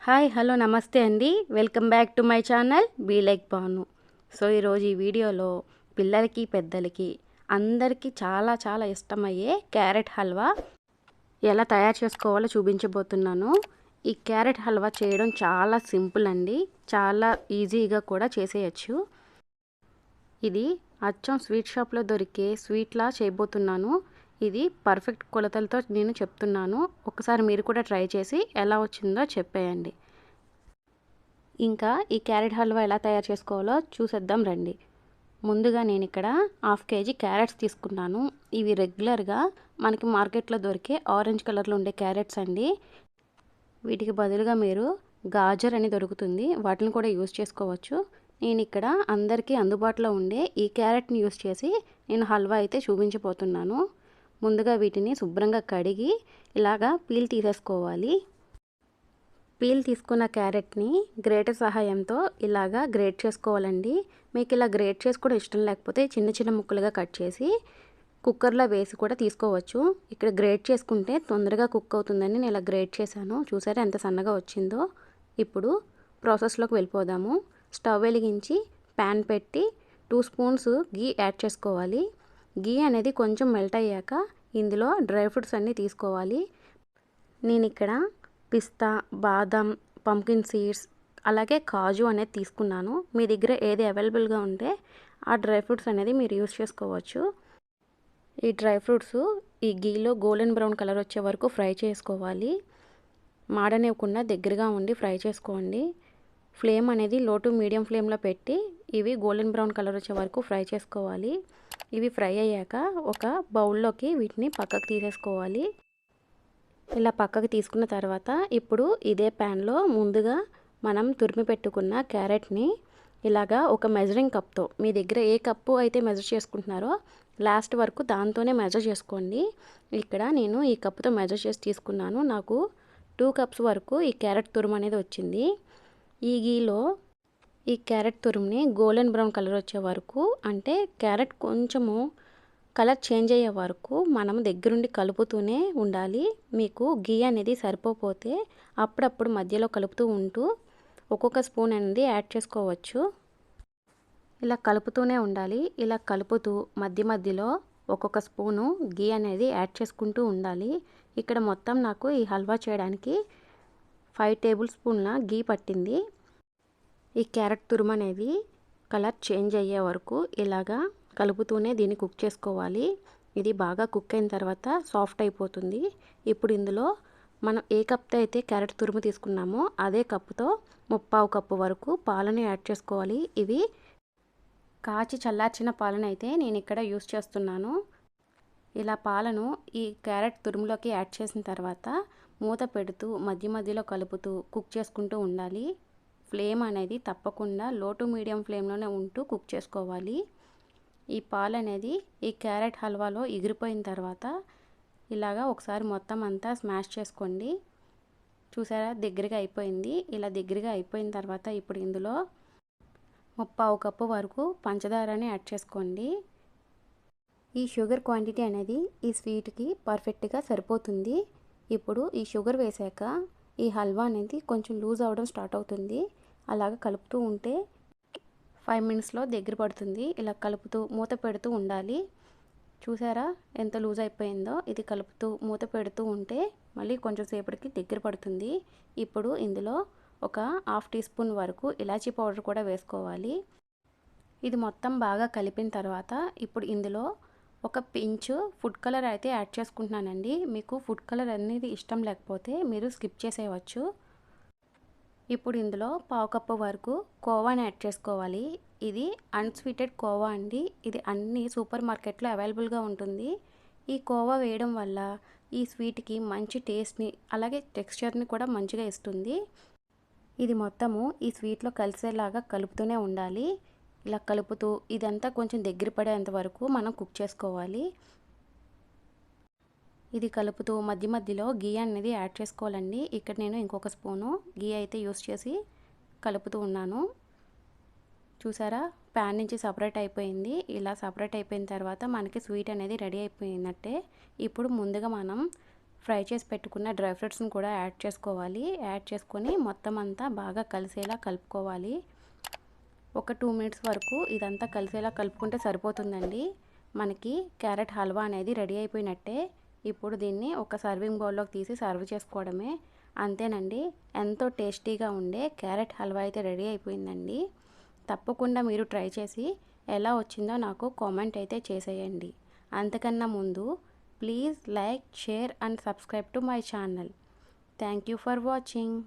Hi hello నమస్తే అండి. Welcome back to my channel be like Bhanu. So ఈరోజు ఈ వీడియోలో పిల్లలకి పెద్దలకి అందరికీ చాలా చాలా ఇష్టమయ్యే క్యారెట్ హల్వా ఎలా తయారు చేసుకోవాలో చూపించబోతున్నాను. ఈ క్యారెట్ హల్వా చేయడం చాలా సింపుల్ అండి, చాలా ఈజీగా కూడా చేసేయచ్చు. ఇది అచ్చం స్వీట్ షాప్లో దొరికే స్వీట్లా చేయబోతున్నాను. ఇది పర్ఫెక్ట్ కొలతలతో నేను చెప్తున్నాను. ఒకసారి మీరు కూడా ట్రై చేసి ఎలా వచ్చిందో చెప్పేయండి. ఇంకా ఈ క్యారెట్ హల్వా ఎలా తయారు చేసుకోవాలో చూసేద్దాం రండి. ముందుగా నేను ఇక్కడ 1/2 kg క్యారెట్స్ తీసుకున్నాను. ఇవి రెగ్యులర్గా మనకి మార్కెట్లో దొరికే ఆరెంజ్ కలర్లో ఉండే క్యారెట్స్ అండి. వీటికి బదులుగా మీరు గాజర్ అని దొరుకుతుంది, వాటిని కూడా యూజ్ చేసుకోవచ్చు. నేను ఇక్కడ అందరికీ అందుబాటులో ఉండే ఈ క్యారెట్ని యూజ్ చేసి నేను హల్వా అయితే చూపించబోతున్నాను. ముందుగా వీటిని శుభ్రంగా కడిగి ఇలాగా పీల్ తీసేసుకోవాలి. పీల్ తీసుకున్న క్యారెట్ని గ్రేటర్ సహాయంతో ఇలాగా గ్రేట్ చేసుకోవాలండి. మీకు ఇలా గ్రేట్ చేసుకోవడం ఇష్టం లేకపోతే చిన్న చిన్న ముక్కలుగా కట్ చేసి కుక్కర్లో వేసి కూడా తీసుకోవచ్చు. ఇక్కడ గ్రేట్ చేసుకుంటే తొందరగా కుక్ అవుతుందని నేను ఇలా గ్రేట్ చేశాను. చూసారా ఎంత సన్నగా వచ్చిందో. ఇప్పుడు ప్రాసెస్లోకి వెళ్ళిపోదాము. స్టవ్ వెలిగించి ప్యాన్ పెట్టి 2 స్పూన్స్ గీ యాడ్ చేసుకోవాలి. గీ అనేది కొంచెం మెల్ట్ అయ్యాక ఇందులో డ్రై ఫ్రూట్స్ అన్నీ తీసుకోవాలి. నేను ఇక్కడ పిస్తా, బాదం, పంకిన్ సీడ్స్, అలాగే కాజు అనేది తీసుకున్నాను. మీ దగ్గర ఏది అవైలబుల్గా ఉంటే ఆ డ్రై ఫ్రూట్స్ అనేది మీరు యూస్ చేసుకోవచ్చు. ఈ డ్రై ఫ్రూట్స్ ఈ గీలో గోల్డెన్ బ్రౌన్ కలర్ వచ్చే వరకు ఫ్రై చేసుకోవాలి. మాడనివ్వకుండా దగ్గరగా ఉండి ఫ్రై చేసుకోండి. ఫ్లేమ్ అనేది లో టు మీడియం ఫ్లేమ్లో పెట్టి ఇవి గోల్డెన్ బ్రౌన్ కలర్ వచ్చే వరకు ఫ్రై చేసుకోవాలి. ఇవి ఫ్రై అయ్యాక ఒక బౌల్లోకి వీటిని పక్కకు తీసేసుకోవాలి. ఇలా పక్కకు తీసుకున్న తర్వాత ఇప్పుడు ఇదే ప్యాన్లో ముందుగా మనం తురిమి పెట్టుకున్న క్యారెట్ని ఇలాగా ఒక మెజరింగ్ కప్తో, మీ దగ్గర ఏ కప్పు అయితే మెజర్ చేసుకుంటున్నారో లాస్ట్ వరకు దాంతోనే మెజర్ చేసుకోండి. ఇక్కడ నేను ఈ కప్పుతో మెజర్ చేసి తీసుకున్నాను. నాకు 2 కప్స్ వరకు ఈ క్యారెట్ తురుము అనేది వచ్చింది. ఈ గీలో ఈ క్యారెట్ తురుముని గోల్డెన్ బ్రౌన్ కలర్ వచ్చే వరకు, అంటే క్యారెట్ కొంచెము కలర్ చేంజ్ అయ్యే వరకు మనం దగ్గరుండి కలుపుతూనే ఉండాలి. మీకు గీ అనేది సరిపోతే అప్పుడప్పుడు మధ్యలో కలుపుతూ ఉంటూ ఒక్కొక్క స్పూన్ అనేది యాడ్ చేసుకోవచ్చు. ఇలా కలుపుతూనే ఉండాలి. ఇలా కలుపుతూ మధ్య మధ్యలో ఒక్కొక్క స్పూను గీ అనేది యాడ్ చేసుకుంటూ ఉండాలి. ఇక్కడ మొత్తం నాకు ఈ హల్వా చేయడానికి 5 టేబుల్ స్పూన్ల గీ పట్టింది. ఈ క్యారెట్ తురుము అనేది కలర్ చేంజ్ అయ్యే వరకు ఇలాగా కలుపుతూనే దీన్ని కుక్ చేసుకోవాలి. ఇది బాగా కుక్ అయిన తర్వాత సాఫ్ట్ అయిపోతుంది. ఇప్పుడు ఇందులో మనం ఏ కప్తో అయితే క్యారెట్ తురుము తీసుకున్నామో అదే కప్పుతో 3/4 కప్పు వరకు పాలను యాడ్ చేసుకోవాలి. ఇవి కాచి చల్లార్చిన పాలను అయితే నేను ఇక్కడ యూస్ చేస్తున్నాను. ఇలా పాలను ఈ క్యారెట్ తురుములోకి యాడ్ చేసిన తర్వాత మూత పెడుతూ మధ్య మధ్యలో కలుపుతూ కుక్ చేసుకుంటూ ఉండాలి. ఫ్లేమ్ అనేది తప్పకుండా లో టు మీడియం ఫ్లేమ్లోనే ఉంటూ కుక్ చేసుకోవాలి. ఈ పాలు అనేది ఈ క్యారెట్ హల్వాలో ఎగిరిపోయిన తర్వాత ఇలాగా ఒకసారి మొత్తం అంతా స్మాష్ చేసుకోండి. చూసారా దగ్గరగా అయిపోయింది. ఇలా దగ్గరగా అయిపోయిన తర్వాత ఇప్పుడు ఇందులో 3/4 కప్పు వరకు పంచదారని యాడ్ చేసుకోండి. ఈ షుగర్ క్వాంటిటీ అనేది ఈ స్వీట్కి పర్ఫెక్ట్గా సరిపోతుంది. ఇప్పుడు ఈ షుగర్ వేసాక ఈ హల్వా అనేది కొంచెం లూజ్ అవ్వడం స్టార్ట్ అవుతుంది. అలాగ కలుపుతూ ఉంటే 5 మినిట్స్లో దగ్గర పడుతుంది. ఇలా కలుపుతూ మూత పెడుతూ ఉండాలి. చూసారా ఎంత లూజ్ అయిపోయిందో. ఇది కలుపుతూ మూత పెడుతూ ఉంటే మళ్ళీ కొంచెం సేపటికి దగ్గర పడుతుంది. ఇప్పుడు ఇందులో ఒక 1/2 టీ స్పూన్ వరకు ఇలాచీ పౌడర్ కూడా వేసుకోవాలి. ఇది మొత్తం బాగా కలిపిన తర్వాత ఇప్పుడు ఇందులో ఒక పించు ఫుడ్ కలర్ అయితే యాడ్ చేసుకుంటున్నానండి. మీకు ఫుడ్ కలర్ అనేది ఇష్టం లేకపోతే మీరు స్కిప్ చేసేయవచ్చు. ఇప్పుడు ఇందులో 1/4 కప్పు వరకు కోవాని యాడ్ చేసుకోవాలి. ఇది అన్స్వీటెడ్ కోవా అండి. ఇది అన్ని సూపర్ మార్కెట్లో అవైలబుల్గా ఉంటుంది. ఈ కోవా వేయడం వల్ల ఈ స్వీట్కి మంచి టేస్ట్ని అలాగే టెక్స్చర్ని కూడా మంచిగా ఇస్తుంది. ఇది మొత్తము ఈ స్వీట్లో కలిసేలాగా కలుపుతూనే ఉండాలి. ఇలా కలుపుతూ ఇదంతా కొంచెం దగ్గర పడేంత వరకు మనం కుక్ చేసుకోవాలి. ఇది కలుపుతూ మధ్య మధ్యలో గీ అనేది యాడ్ చేసుకోవాలండి. ఇక్కడ నేను ఇంకొక స్పూను గీ అయితే యూస్ చేసి కలుపుతూ ఉన్నాను. చూసారా ప్యాన్ నుంచి సపరేట్ అయిపోయింది. ఇలా సపరేట్ అయిపోయిన తర్వాత మనకి స్వీట్ అనేది రెడీ అయిపోయినట్టే. ఇప్పుడు ముందుగా మనం ఫ్రై చేసి పెట్టుకున్న డ్రై ఫ్రూట్స్ని కూడా యాడ్ చేసుకోవాలి. యాడ్ చేసుకొని మొత్తం అంతా బాగా కలిసేలా కలుపుకోవాలి. ఒక 2 మినిట్స్ వరకు ఇదంతా కలిసేలా కలుపుకుంటే సరిపోతుందండి. మనకి క్యారెట్ హల్వా అనేది రెడీ అయిపోయినట్టే. ఇప్పుడు దీన్ని ఒక సర్వింగ్ బౌల్లోకి తీసి సర్వ్ చేసుకోవడమే. అంతేనండి, ఎంతో టేస్టీగా ఉండే క్యారెట్ హల్వా అయితే రెడీ అయిపోయిందండి. తప్పకుండా మీరు ట్రై చేసి ఎలా వచ్చిందో నాకు కామెంట్ అయితే చేసేయండి. అంతకన్నా ముందు please like, share and subscribe to my channel. Thank you for watching.